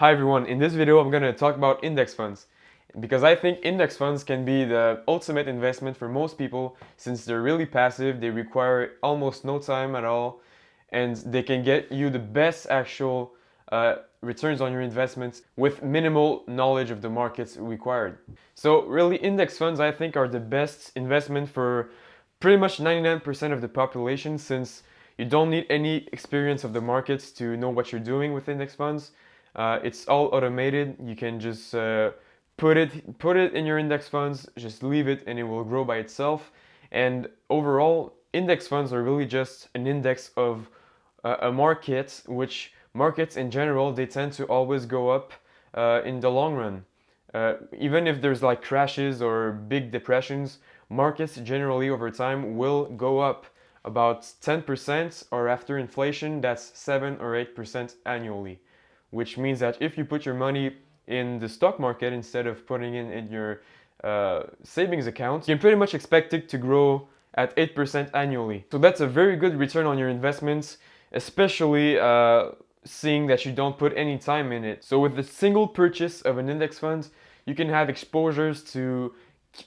Hi everyone, in this video I'm going to talk about index funds because I think index funds can be the ultimate investment for most people since they're really passive, they require almost no time at all, and they can get you the best actual returns on your investments with minimal knowledge of the markets required. So really index funds I think are the best investment for pretty much 99% of the population since you don't need any experience of the markets to know what you're doing with index funds. It's all automated. You can just put it in your index funds, just leave it, and it will grow by itself. And overall, index funds are really just an index of a market, which markets in general they tend to always go up in the long run. Even if there's like crashes or big depressions, markets generally over time will go up about 10%, or after inflation, that's 7 or 8% annually, which means that if you put your money in the stock market instead of putting it in your savings account, you can pretty much expect it to grow at 8% annually. So that's a very good return on your investments, especially seeing that you don't put any time in it. So with the single purchase of an index fund, you can have exposures to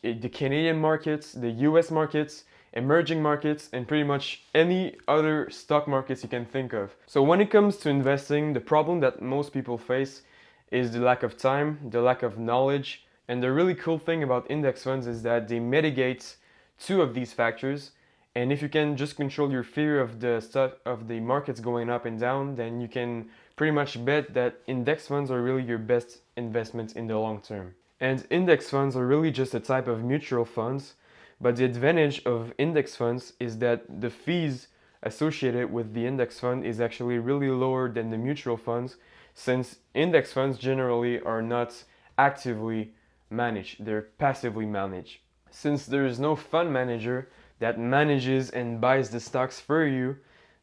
the Canadian markets, the US markets, emerging markets, and pretty much any other stock markets you can think of. So when it comes to investing, the problem that most people face is the lack of time, the lack of knowledge, and the really cool thing about index funds is that they mitigate two of these factors. And if you can just control your fear of the markets going up and down, then you can pretty much bet that index funds are really your best investment in the long term. And index funds are really just a type of mutual funds, but the advantage of index funds is that the fees associated with the index fund is actually really lower than the mutual funds, since index funds generally are not actively managed, they're passively managed. Since there is no fund manager that manages and buys the stocks for you,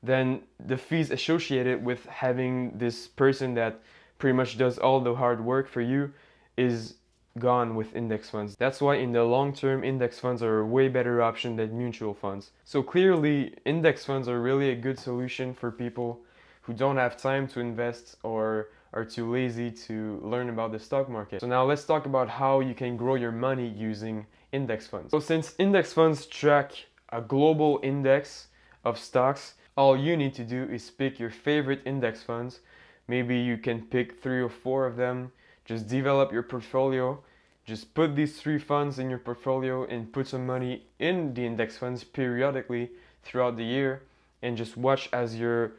then the fees associated with having this person that pretty much does all the hard work for you is gone with index funds. That's why in the long term, index funds are a way better option than mutual funds. So clearly, index funds are really a good solution for people who don't have time to invest or are too lazy to learn about the stock market. So now let's talk about how you can grow your money using index funds. So since index funds track a global index of stocks, all you need to do is pick your favorite index funds. Maybe you can pick 3 or 4 of them. Just develop your portfolio. Just put these 3 funds in your portfolio and put some money in the index funds periodically throughout the year, and just watch as your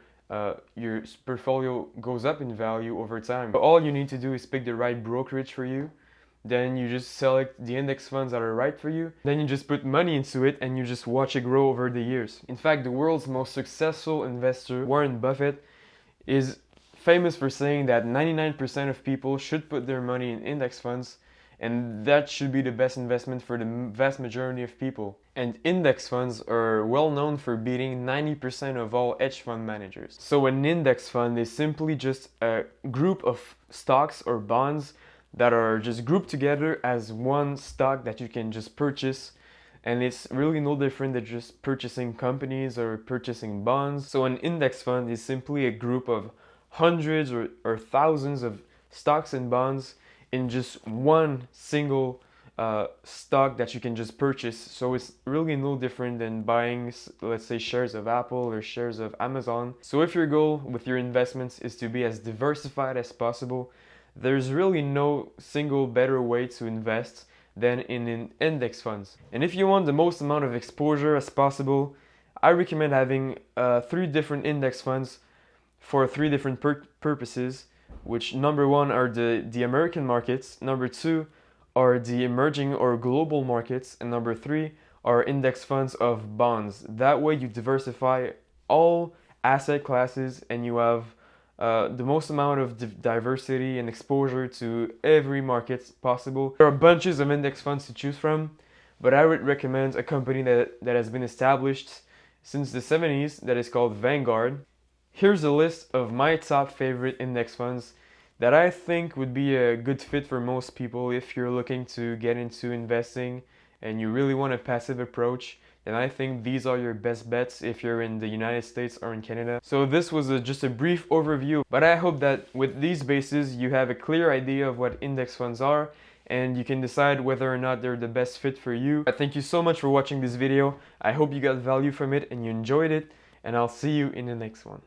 portfolio goes up in value over time. So all you need to do is pick the right brokerage for you. Then you just select the index funds that are right for you. Then you just put money into it and you just watch it grow over the years. In fact, the world's most successful investor, Warren Buffett, is famous for saying that 99% of people should put their money in index funds, and that should be the best investment for the vast majority of people. And index funds are well known for beating 90% of all hedge fund managers. So an index fund is simply just a group of stocks or bonds that are just grouped together as one stock that you can just purchase. And it's really no different than just purchasing companies or purchasing bonds. So an index fund is simply a group of hundreds or thousands of stocks and bonds in just one single stock that you can just purchase. So it's really no different than buying, let's say, shares of Apple or shares of Amazon. So if your goal with your investments is to be as diversified as possible, there's really no single better way to invest than in index funds. And if you want the most amount of exposure as possible, I recommend having 3 different index funds for 3 different purposes, which number 1 are the American markets, number 2 are the emerging or global markets, and number 3 are index funds of bonds. That way you diversify all asset classes and you have the most amount of diversity and exposure to every market possible. There are bunches of index funds to choose from, but I would recommend a company that has been established since the 70s that is called Vanguard. Here's a list of my top favorite index funds that I think would be a good fit for most people if you're looking to get into investing and you really want a passive approach then I think these are your best bets if you're in the United States or in Canada. So this was just a brief overview, but I hope that with these bases you have a clear idea of what index funds are and you can decide whether or not they're the best fit for you. Thank you so much for watching this video. I hope you got value from it and you enjoyed it, and I'll see you in the next one.